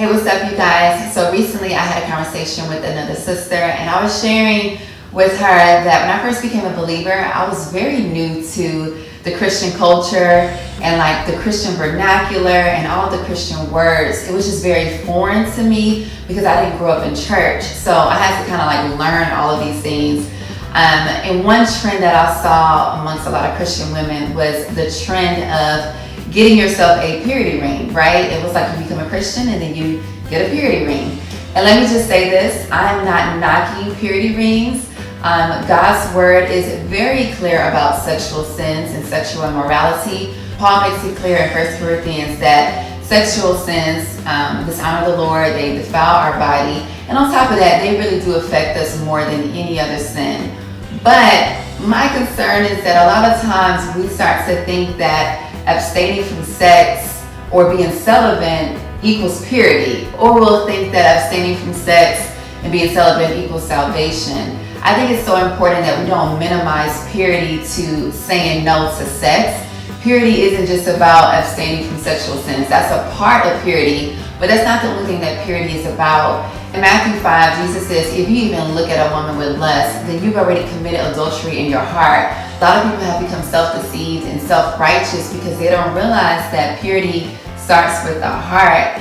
Hey, what's up, you guys? So recently I had a conversation with another sister, and I was sharing with her that when I first became a believer, I was very new to the Christian culture and like the Christian vernacular and all the Christian words. It was just very foreign to me because I didn't grow up in church. So I had to kind of like learn all of these things. And one trend that I saw amongst a lot of Christian women was the trend of getting yourself a purity ring, right? It was like you become a Christian and then you get a purity ring. And let me just say this, I'm not knocking purity rings. God's word is very clear about sexual sins and sexual immorality. Paul makes it clear in 1 Corinthians that sexual sins dishonor the Lord, they defile our body, and on top of that, they really do affect us more than any other sin. But my concern is that a lot of times we start to think that abstaining from sex or being celibate equals purity, or we'll think that abstaining from sex and being celibate equals salvation. I think it's so important that we don't minimize purity to saying no to sex. Purity isn't just about abstaining from sexual sins. That's a part of purity, but that's not the only thing that purity is about. In Matthew 5, Jesus says, if you even look at a woman with lust, then you've already committed adultery in your heart. A lot of people have become self-deceived and self-righteous because they don't realize that purity starts with the heart.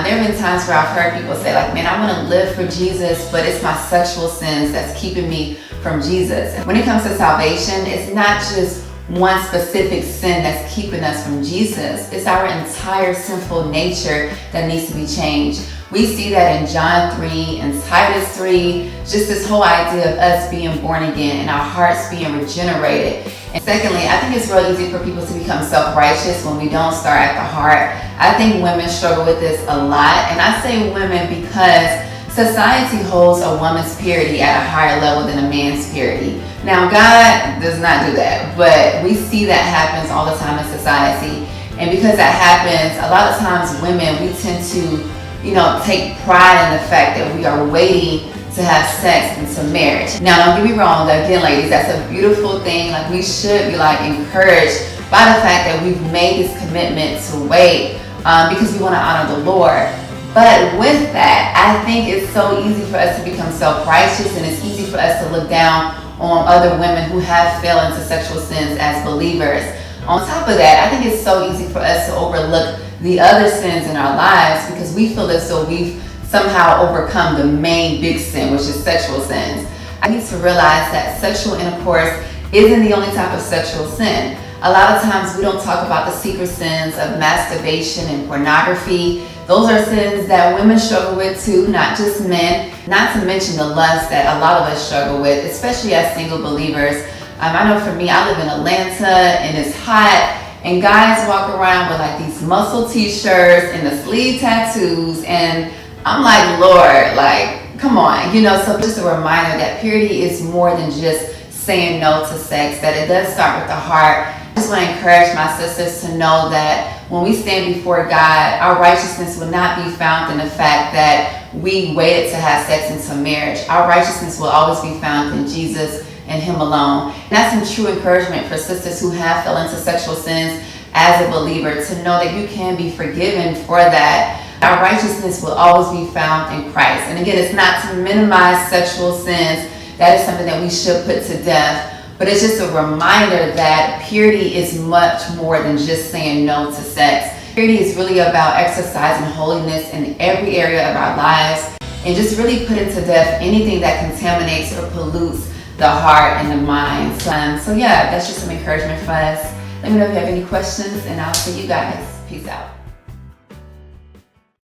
There have been times where I've heard people say like, man, I want to live for Jesus, but it's my sexual sins that's keeping me from Jesus. When it comes to salvation, it's not just one specific sin that's keeping us from Jesus. It's our entire sinful nature that needs to be changed. We see that in John 3 and Titus 3, just this whole idea of us being born again and our hearts being regenerated. And secondly, I think it's real easy for people to become self-righteous when we don't start at the heart. I think women struggle with this a lot, and I say women because society holds a woman's purity at a higher level than a man's purity. Now, God does not do that, but we see that happens all the time in society. And because that happens, a lot of times women, we tend to take pride in the fact that we are waiting to have sex into marriage. Now, don't get me wrong, again, ladies, that's a beautiful thing. Like, we should be like encouraged by the fact that we've made this commitment to wait because we want to honor the Lord. But with that, I think it's so easy for us to become self-righteous, and it's easy for us to look down on other women who have fell into sexual sins as believers. On top of that, I think it's so easy for us to overlook the other sins in our lives because we feel as though we've somehow overcome the main big sin, which is sexual sins. I need to realize that sexual intercourse isn't the only type of sexual sin. A lot of times we don't talk about the secret sins of masturbation and pornography. Those are sins that women struggle with too, not just men. Not to mention the lust that a lot of us struggle with, especially as single believers. I know for me, I live in Atlanta and it's hot, and guys walk around with like these muscle t-shirts and the sleeve tattoos, and I'm like, Lord, like, come on, so just a reminder that purity is more than just saying no to sex, that it does start with the heart. I just want to encourage my sisters to know that when we stand before God, our righteousness will not be found in the fact that we waited to have sex into marriage. Our righteousness will always be found in Jesus and Him alone. And that's some true encouragement for sisters who have fell into sexual sins as a believer, to know that you can be forgiven for that. Our righteousness will always be found in Christ. And again, it's not to minimize sexual sins. That is something that we should put to death. But it's just a reminder that purity is much more than just saying no to sex. Purity is really about exercising holiness in every area of our lives and just really putting to death anything that contaminates or pollutes the heart and the mind. So yeah, that's just some encouragement for us. Let me know if you have any questions, and I'll see you guys. Peace out.